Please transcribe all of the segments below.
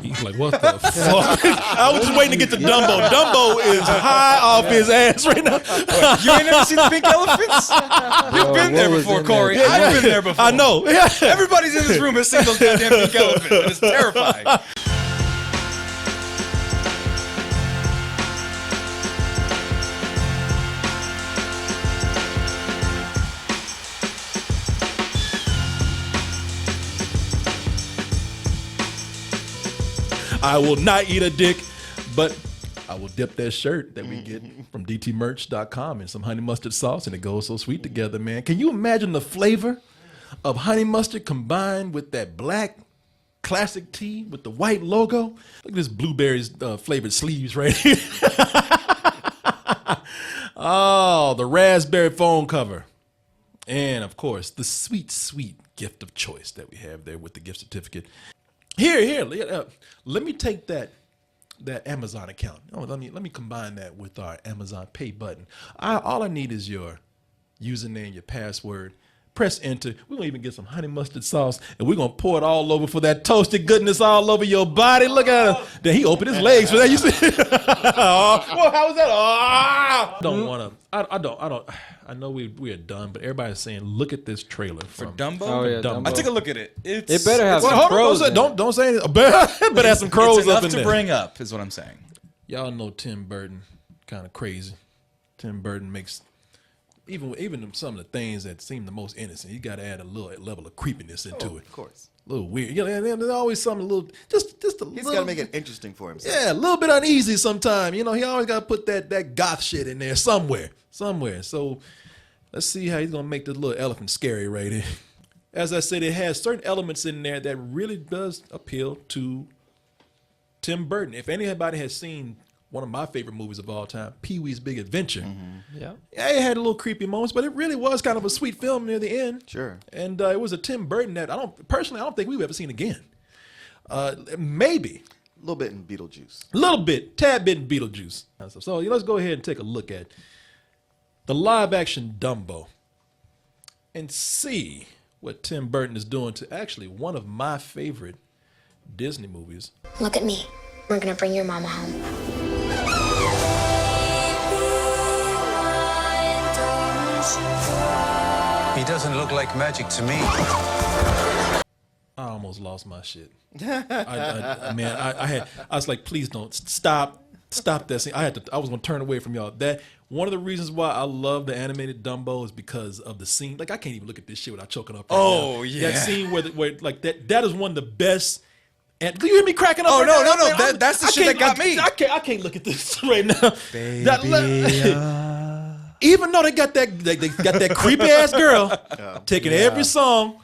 He's like, what the fuck? I was just waiting to get to Dumbo. Dumbo is high off his ass right now. You ain't never seen the pink elephants? You've been there before, Corey. I've been there before. I know. Everybody's in this room has seen those goddamn pink elephants, and it's terrifying. I will not eat a dick, but I will dip that shirt that we get from dtmerch.com in some honey mustard sauce, and it goes so sweet together, man. Can you imagine the flavor of honey mustard combined with that black classic tee with the white logo? Look at this blueberries flavored sleeves right here. Oh, the raspberry phone cover. And, of course, the sweet, sweet gift of choice that we have there with the gift certificate. Here, let me take that Amazon account. Oh, let me combine that with our Amazon Pay button. All I need is your username, your password. Press enter. We're gonna even get some honey mustard sauce, and we're gonna pour it all over for that toasted goodness all over your body. Look at him. Then he opened his legs for that. You see? Well, how was that? I don't wanna. I don't. I know we are done, but everybody's saying, look at this trailer For from Dumbo? Oh, yeah, Dumbo. I took a look at it. It better have some Hold on, crows. don't say anything. But have some crows It's enough up in to there. bring up, is what I'm saying. Y'all know Tim Burton, kind of crazy. Tim Burton makes even some of the things that seem the most innocent, you got to add a little level of creepiness into it. Of course. A little weird. You know, there's always something a little, just a He's little. got to make it interesting for himself. Yeah, a little bit uneasy sometimes. You know, he always got to put that goth shit in there somewhere. So let's see how he's gonna make this little elephant scary right here. As I said, it has certain elements in there that really does appeal to Tim Burton. If anybody has seen one of my favorite movies of all time, Pee-wee's Big Adventure. Yeah. Yeah, it had a little creepy moments, but it really was kind of a sweet film near the end. Sure. And it was a Tim Burton that I don't think we've ever seen again. Maybe. A little bit in Beetlejuice. A little bit, tad bit in Beetlejuice. So let's go ahead and take a look at the live action Dumbo and see what Tim Burton is doing to actually one of my favorite Disney movies. Look at me. We're gonna bring your mama home. He doesn't look like magic to me. I almost lost my shit. I was like, please don't stop that scene. I was gonna turn away from y'all. That one of the reasons why I love the animated Dumbo is because of the scene. Like, I can't even look at this shit without choking up. Oh, now. yeah. That scene where like that is one of the best. And do you hear me cracking up? Oh, right no, now? no, no. That's the shit that got me. I can't look at this right now. Baby, Even though they got that creepy ass girl taking every song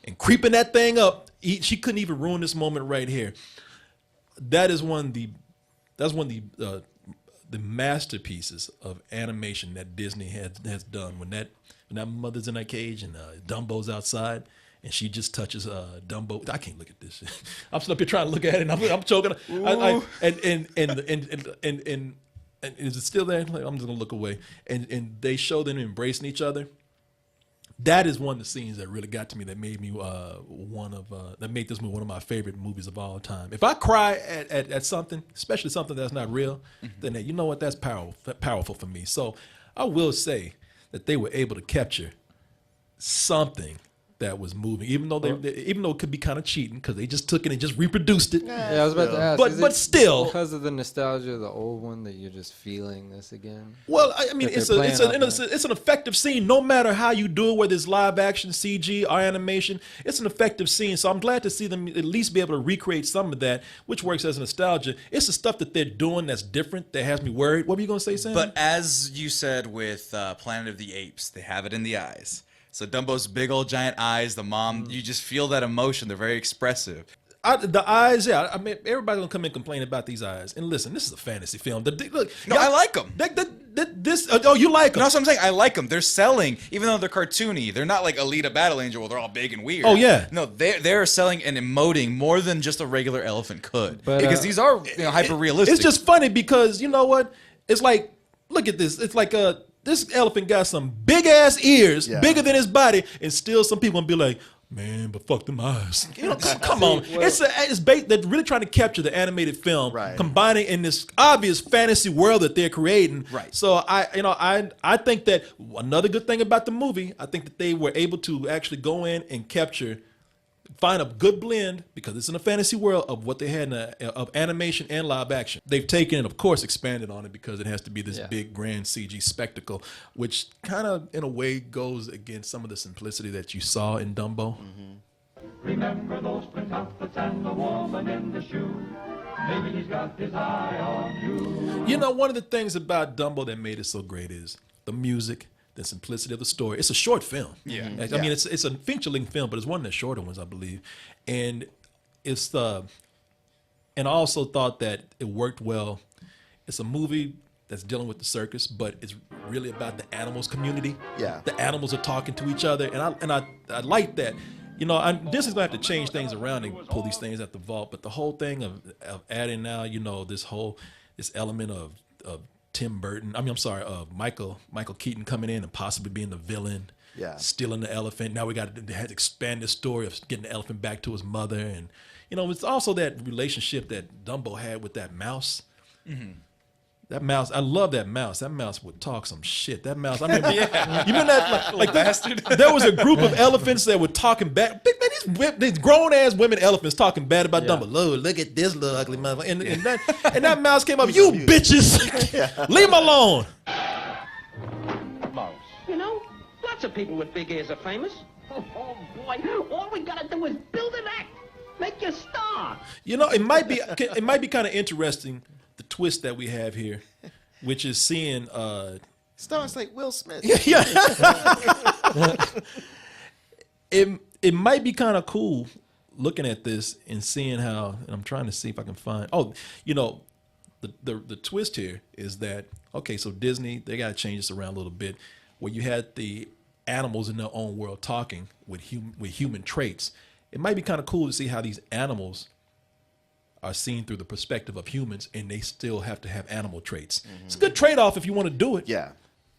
and creeping that thing up, she couldn't even ruin this moment right here. That's one of the masterpieces of animation that Disney has done. When that mother's in that cage and Dumbo's outside and she just touches Dumbo. I can't look at this shit. I'm still up here trying to look at it and I'm choking. And is it still there? Like, I'm just gonna look away. And they show them embracing each other. That is one of the scenes that really got to me. That made me that made this movie one of my favorite movies of all time. If I cry at something, especially something that's not real, then you know what? That's powerful for me. So I will say that they were able to capture something that was moving, even though it could be kind of cheating because they just took it and just reproduced it. Yeah, I was about to ask. But still, because of the nostalgia of the old one, that you're just feeling this again. Well, I mean, That it's an effective scene. No matter how you do it, whether it's live action, CG, or animation, it's an effective scene. So I'm glad to see them at least be able to recreate some of that, which works as nostalgia. It's the stuff that they're doing that's different that has me worried. What were you gonna say, Sam? But as you said with Planet of the Apes, they have it in the eyes. So Dumbo's big old giant eyes, the mom, you just feel that emotion. They're very expressive. The eyes, yeah. I mean, everybody's gonna come and complain about these eyes. And listen, this is a fantasy film. Look, No, I like them. You like them? No, that's what I'm saying. I like them. They're selling, even though they're cartoony. They're not like Alita Battle Angel where they're all big and weird. Oh, yeah. No, they're selling and emoting more than just a regular elephant could. But, because these are hyper realistic. It's just funny because you know what? It's like, look at this. It's like this elephant got some big ass ears, Yeah. bigger than his body, and still some people gonna be like, man, but fuck them eyes. You know, come on. They're really trying to capture the animated film, Right. combining in this obvious fantasy world that they're creating. Right. So I think that another good thing about the movie, I think that they were able to actually go in and find a good blend, because it's in a fantasy world, of what they had of animation and live action. They've taken and of course expanded on it because it has to be this big grand CG spectacle, which kind of in a way goes against some of the simplicity that you saw in Dumbo. Remember those pantoffels and the woman in the shoe. Maybe he's got his eye on you. You know, one of the things about Dumbo that made it so great is the music, the simplicity of the story. It's a short film. Yeah. I mean, it's a feature-length film, but it's one of the shorter ones, I believe. And and I also thought that it worked well. It's a movie that's dealing with the circus, but it's really about the animals community. Yeah. The animals are talking to each other, and I like that. You know, Disney's gonna have to change things around and pull these things at the vault, but the whole thing of adding now, you know, this element of Tim Burton. I'm sorry, Michael Keaton coming in and possibly being the villain. Yeah. Stealing the elephant. Now we got to expand the story of getting the elephant back to his mother, and you know, it's also that relationship that Dumbo had with that mouse. Mm-hmm. That mouse, I love that mouse. That mouse would talk some shit. That mouse, I remember, you remember that? Like bastard. There was a group of elephants that were talking bad. Man, these grown ass women elephants talking bad about Dumbo. Look at this little ugly motherfucker. And that mouse came up, you bitches, leave him alone. Mouse. You know, lots of people with big ears are famous. Oh boy, all we gotta do is build an act, make you a star. You know, it might be kind of interesting, the twist that we have here, which is seeing Stars like Will Smith. It might be kind of cool looking at this and seeing how, and I'm trying to see if I can find, you know, the twist here is that, okay, so Disney, they got to change this around a little bit, where you had the animals in their own world talking with human traits. It might be kind of cool to see how these animals are seen through the perspective of humans, and they still have to have animal traits. Mm-hmm. It's a good trade-off if you want to do it. Yeah.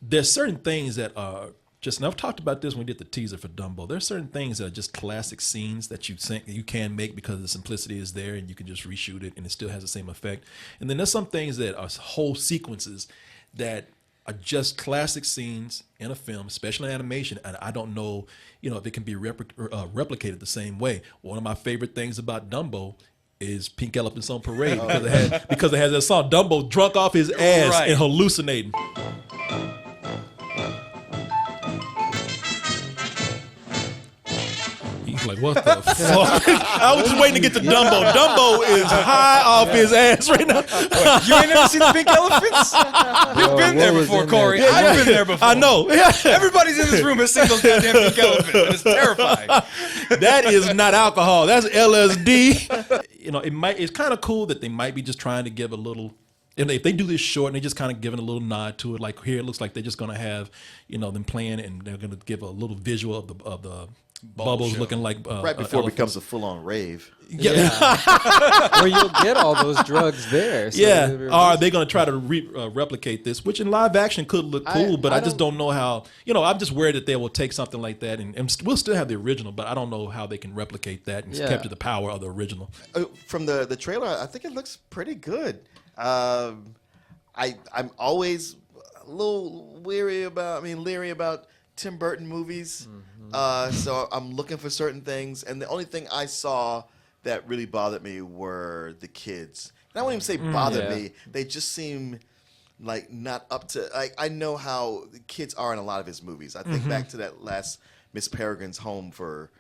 There's certain things that are just, and I've talked about this when we did the teaser for Dumbo. There's certain things that are just classic scenes that you can make because the simplicity is there, and you can just reshoot it and it still has the same effect. And then there's some things that are whole sequences that are just classic scenes in a film, especially in animation, and I don't know, you know, if it can be replicated the same way. One of my favorite things about Dumbo is Pink Elephants on Parade, because it has that song, Dumbo drunk off his ass and hallucinating. He's like, what the fuck? I was just waiting to get to Dumbo. Dumbo is high off his ass right now. You ain't never seen the pink elephants? You've been there before, Corey. I've been there before. I know. Everybody's in this room has seen those goddamn pink elephants. It's terrifying. That is not alcohol. That's LSD. You know, it's kind of cool that they might be just trying to give a little, and if they do this short and they just kind of giving a little nod to it, like here it looks like they're just gonna have, you know, them playing and they're gonna give a little visual of the bubbles looking like right before it becomes a full-on rave. Where you'll get all those drugs there. So are they going to try to replicate this, which in live action could look cool, but I just don't know how, you know, I'm just worried that they will take something like that and we'll still have the original, but I don't know how they can replicate that and capture the power of the original. From the trailer, I think it looks pretty good. I'm always a little leery about Tim Burton movies. So I'm looking for certain things, and the only thing I saw that really bothered me were the kids. And I wouldn't even say bothered me. They just seem like not up to, like, I know how the kids are in a lot of his movies. I think back to that last Miss Peregrine's Home for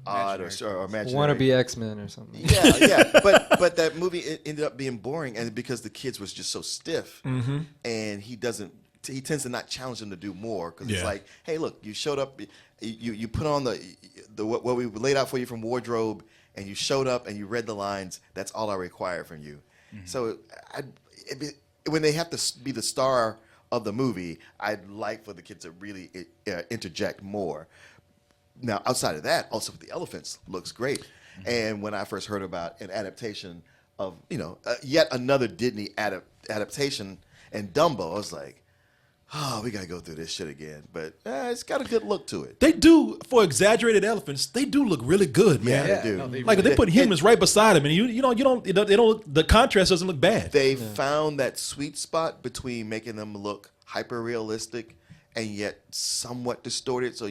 Odd or Imaginary. Wannabe X-Men or something. Yeah. But that movie ended up being boring, and because the kids was just so stiff, and he tends to not challenge them to do more, because it's like, hey, look, you showed up, you put on the what we laid out for you from wardrobe, and you showed up and you read the lines. That's all I require from you. So when they have to be the star of the movie, I'd like for the kids to really interject more. Now, outside of that, also the elephants looks great. And when I first heard about an adaptation of, yet another Disney adaptation and Dumbo, I was like, oh, we gotta go through this shit again. But it's got a good look to it. They do, for exaggerated elephants, they do look really good, man. Yeah, they do. no, they Like if they put humans right beside them, and you don't, the contrast doesn't look bad. They found that sweet spot between making them look hyper realistic and yet somewhat distorted, so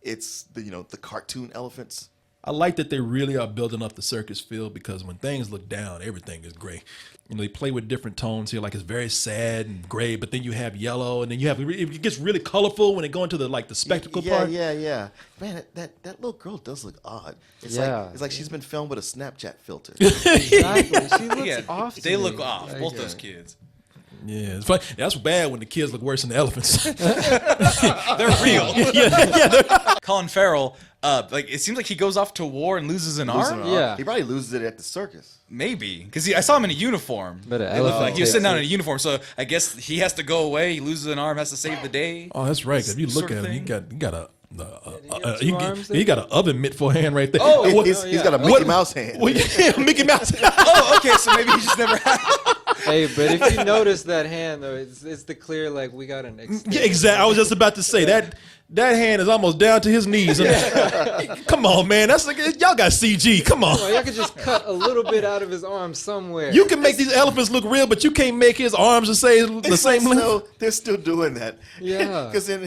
it's the cartoon elephants. I like that they really are building up the circus feel, because when things look down, everything is gray. They play with different tones here, like it's very sad and gray, but then you have yellow, and then you have it gets really colorful when they go into the spectacle part. Yeah. Man, that little girl does look odd. It's like she's been filmed with a Snapchat filter. Exactly. She looks off. They look off. Both those kids. Yeah, it's funny. That's bad when the kids look worse than the elephants. They're real. Colin Farrell, it seems like he goes off to war and loses an arm. Yeah. He probably loses it at the circus. Maybe, because I saw him in a uniform. But an It looked elephant like he was sitting takes down in a it. uniform, so I guess he has to go away. He loses an arm, has to save the day. Oh, that's right. 'Cause if you look Sort of at him, he thing. got a. two arms there? He got an oven mitt for a hand right there. Oh, He's got a Mickey Mouse hand. Mickey Mouse. Oh, okay, so maybe he just never had. Hey, but if you notice that hand though, it's the clear we got an extension. Yeah, exactly. I was just about to say that hand is almost down to his knees. Come on, man. That's like y'all got CG. Come on. Well, y'all could just cut a little bit out of his arm somewhere. You can make these elephants look real, but you can't make his arms the same length. They're still doing that. Yeah. Because in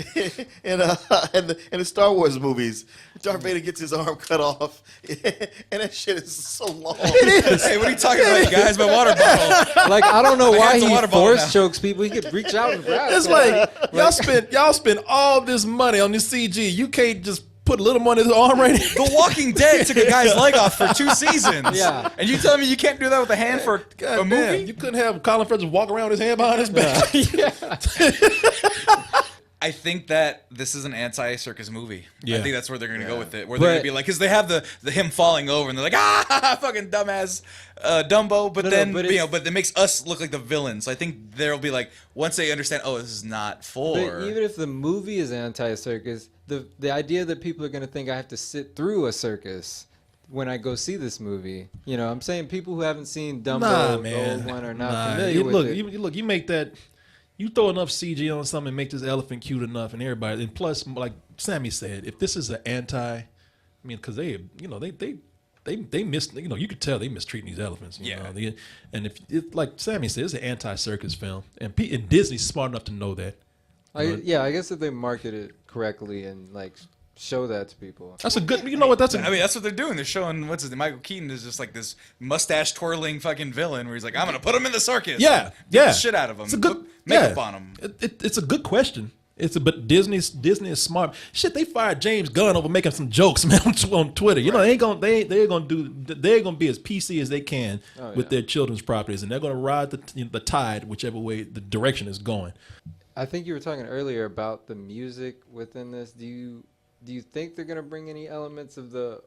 the Star Wars movies, Darth Vader gets his arm cut off, and that shit is so long. It is. Hey, what are you talking about, guys? My water bottle. Like I don't know why hand's a he water bottle force now. chokes people. He could reach out and grab. It's it. like y'all spend all this money on this CG. You can't just put a little more in his arm right here. The Walking Dead took a guy's leg off for 2 seasons. Yeah. And you telling me you can't do that with a hand for God a movie? damn, you couldn't have Colin Farrell just walk around with his hand behind his back. I think that this is an anti-circus movie. Yeah. I think that's where they're going to go with it. Where they're going to But- be like, because they have the him falling over, and they're like, fucking dumbass Dumbo. But but it makes us look like the villains. So I think there'll be like, once they understand, oh, this is not for. But even if the movie is anti-circus, the idea that people are going to think I have to sit through a circus when I go see this movie, I'm saying people who haven't seen Dumbo, Nah, the man. old one, are not Nah. familiar with it. You make that. You throw enough CG on something and make this elephant cute enough, and everybody. And plus, like Sammy said, if this is an because they miss. You could tell they mistreating these elephants. You know? And if like Sammy said, it's an anti-circus film, and Disney's smart enough to know that. I guess if they market it correctly and show that to people. That's a good. You know what? That's a. I mean, that's what they're doing. They're showing Michael Keaton is just like this mustache twirling fucking villain where he's like, I'm gonna put him in the circus. Yeah, and beat yeah. the shit out of him. It's a good Put makeup on him. It's a good question. But Disney is smart. Shit, they fired James Gunn over making some jokes, man, on Twitter. You know, they're gonna be as PC as they can with their children's properties, and they're gonna ride the tide whichever way the direction is going. I think you were talking earlier about the music within this. Do you think they're gonna bring any elements of the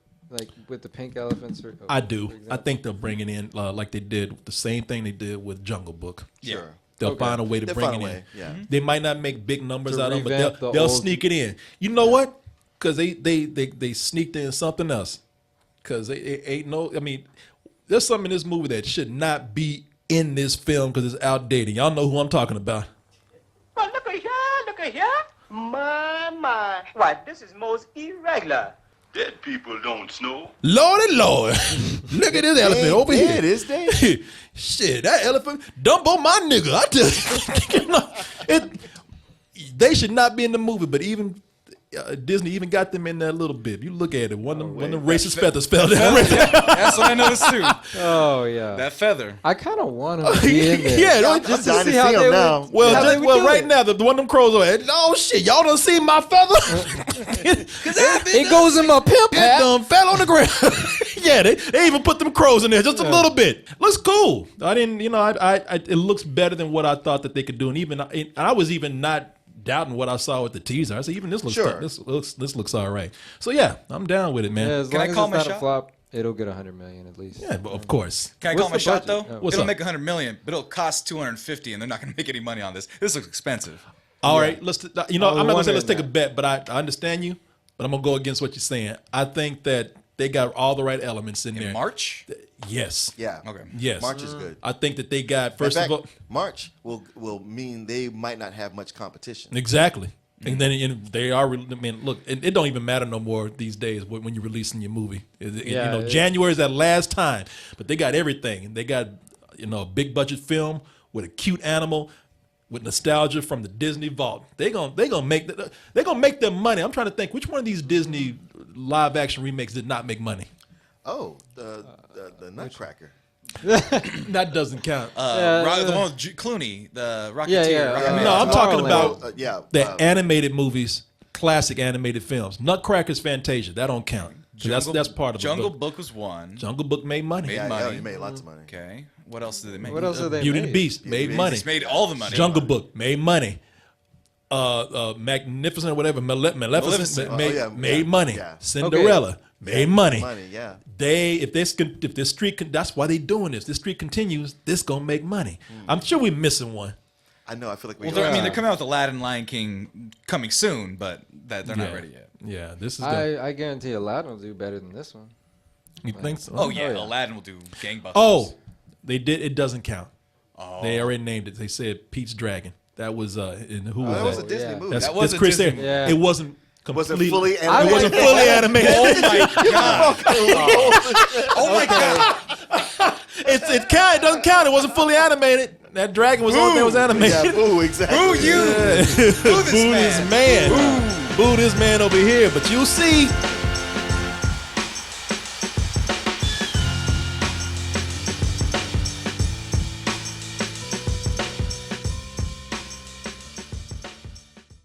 with the pink elephants? I do. I think they'll bring it in like they did the same thing they did with Jungle Book. Sure. They'll find a way to They'll bring find it a in. way, yeah. They might not make big numbers To out of them, revamp but the they'll old- sneak it in. You know what? Because they sneaked in something else. Because they ain't no. I mean, there's something in this movie that should not be in this film because it's outdated. Y'all know who I'm talking about. Well, look at here. My. Why, this is most irregular. Dead people don't snow. Lordy Lord. Look at this elephant over here. It is dead. Shit, that elephant, Dumbo, my nigga. I tell you, they should not be in the movie, but even Disney even got them in there a little bit. You look at it, one of them racist feathers fell down. That's what I noticed too. Oh yeah. That feather. I kind of want them to be in there. Yeah, just I'm to dying see how to see they 'em now. would. Well, how they would do right it. now, the one of them crows over there. Oh shit, y'all done see my feather? It goes in my pimp It hat. done fell on the ground. Yeah, they even put them crows in there just a little bit. Looks cool. I didn't, it looks better than what I thought that they could do, and I was even not doubting what I saw with the teaser. I said, even this looks Sure. this looks all right. So yeah, I'm down with it, man. Yeah, as Can long I as call it's my not a shot? flop, it'll get 100 million at least. Yeah, but of course. Can I What's call my the shot budget? though? What's It'll up? make 100 million, but it'll cost 250, and they're not going to make any money on this. This looks expensive. All right, let's. I'm not gonna say let's take a wondering bet, but I understand you. But I'm gonna go against what you're saying. I think that they got all the right elements in there. March. Yes. Yeah. Okay. Yes. March is good. I think that they got In first fact, of all March will mean they might not have much competition. exactly. And then they are. I mean, look, it don't even matter no more these days when you're releasing your movie. January is that last time, but they got everything. And they got a big budget film with a cute animal, with nostalgia from the Disney vault. They're gonna make their money. I'm trying to think which one of these Disney live action remakes did not make money. Oh, the Nutcracker. That doesn't count. The one with Clooney, the Rocketeer. Yeah. Rocket No, I'm Man. talking Tomorrowland. about the animated movies, classic animated films. Nutcracker's Fantasia, that don't count. That's part of Jungle it. Book was one. Jungle Book made money. Yeah, money. you made lots of money. Okay. What else did they make? What else have they Beauty and made? the Beast made money. It's made all the money. Jungle Book made money. Magnificent or whatever, Maleficent made money. Yeah. Cinderella made money. Money, yeah. If this streak, that's why they doing this. This streak continues. This gonna make money. I'm sure we're missing one. I know. I feel like we. Well, they're coming out with Aladdin, Lion King coming soon, but they're not ready yet. Yeah, this is. I guarantee Aladdin will do better than this one. You think so? Oh yeah, Aladdin will do gangbusters. Oh, they did. It doesn't count. They already named it. They said Pete's Dragon. That was in who was that was a that? Disney Yeah. movie. That's was a Chris Disney said. movie. Yeah. It wasn't Was it completely. fully It animated? wasn't fully animated. Oh my god! It count. It doesn't count. It wasn't fully animated. That dragon was on there was animated. Yeah, boo, exactly. Boo you! Boo this Boo man! this man. Boo this man over here. But you'll see.